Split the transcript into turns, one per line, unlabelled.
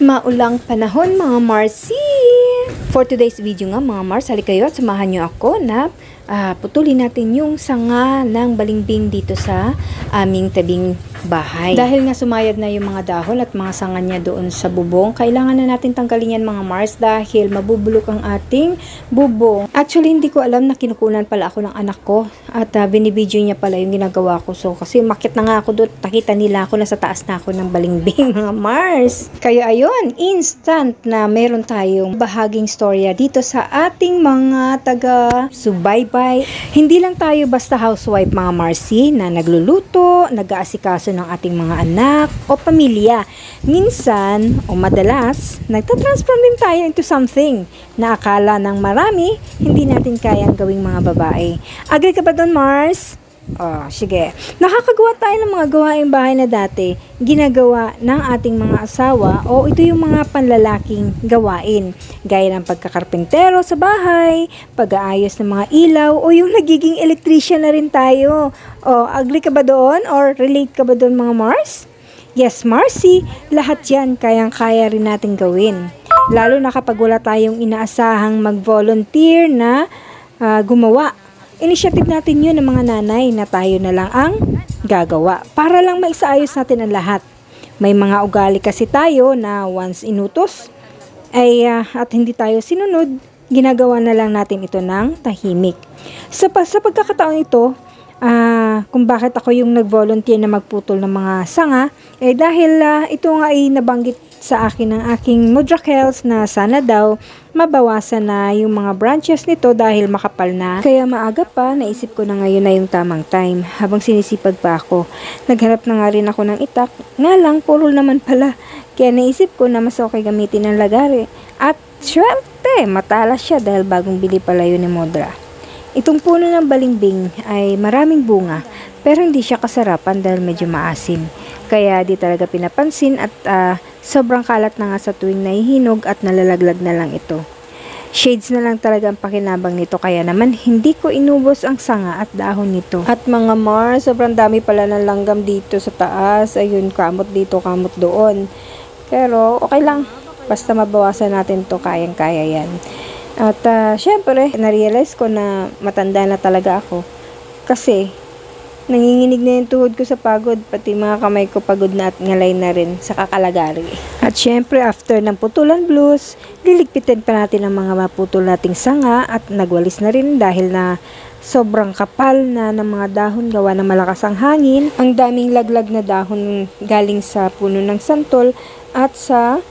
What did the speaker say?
Maulang panahon mga Marcy! For today's video nga mga Mars, hali kayo at samahan nyo ako na putulin natin yung sanga ng balimbing dito sa aming tabing bahay. Dahil nga sumayad na yung mga dahon at mga sanga niya doon sa bubong, kailangan na natin tanggalin yan mga Mars dahil mabubulok ang ating bubong. Actually, hindi ko alam na kinukunan pala ako ng anak ko at binibidyo niya pala yung ginagawa ko. So, kasi makit na nga ako doon, nakita nila ako, nasa taas na ako ng balimbing mga Mars. Kaya ayun, instant na meron tayong bahaging storya dito sa ating mga taga-subaybay. Hindi lang tayo basta housewife mga Marcy na nagluluto, nag-aasikaso ng ating mga anak o pamilya. Minsan o madalas, nagtatransform din tayo into something na akala ng marami hindi natin kayang gawing mga babae. Agree ka ba doon, Mars? Oh, sige. Nakakagawa tayo ng mga gawaing bahay na dati ginagawa ng ating mga asawa o ito yung mga panlalaking gawain. Gaya ng pagkakarpentero sa bahay, pag-aayos ng mga ilaw o yung nagiging electrician na rin tayo. Oh, agree ka ba doon or relate ka ba doon mga Mars? Yes, Marcy, lahat yan kayang-kaya rin natin gawin. Lalo na kapag wala tayong inaasahang mag-volunteer na gumawa. Initiative natin yun ng mga nanay na tayo na lang ang gagawa para lang maisaayos natin ang lahat. May mga ugali kasi tayo na once inutos ay at hindi tayo sinunod, ginagawa na lang natin ito ng tahimik. Sa pagkakataon ito, kung bakit ako yung nag-volunteer na magputol ng mga sanga, dahil ito nga ay nabanggit sa akin ng aking Mudrakels na sana daw mabawasan na yung mga branches nito dahil makapal na. Kaya maaga pa, naisip ko na ngayon na yung tamang time. Habang sinisipag pa ako, naghanap na nga rin ako ng itak. Nga lang, purol naman pala. Kaya naisip ko na mas okay gamitin ng lagari. At syempre, matalas siya dahil bagong bili pala yun ni Modra. Itong puno ng balimbing ay maraming bunga, pero hindi siya kasarapan dahil medyo maasim. Kaya di talaga pinapansin at sobrang kalat na nga sa tuwing nahihinog at nalalaglag na lang ito. Shades na lang talaga ang pakinabang nito kaya naman hindi ko inubos ang sanga at dahon nito. At mga Mars, sobrang dami pala ng langgam dito sa taas. Ayun, kamot dito, kamot doon. Pero okay lang, basta mabawasan natin to, kayang-kaya yan. At syempre, na-realize ko na matanda na talaga ako. Kasi nanginginig na yung tuhod ko sa pagod, pati mga kamay ko pagod na at ngalay na rin sa kakalagari. At syempre, after ng putulan blues, liligpitin pa natin ang mga maputol nating sanga at nagwalis na rin dahil na sobrang kapal na ng mga dahon gawa ng malakas ang hangin. Ang daming laglag na dahon galing sa puno ng santol at sa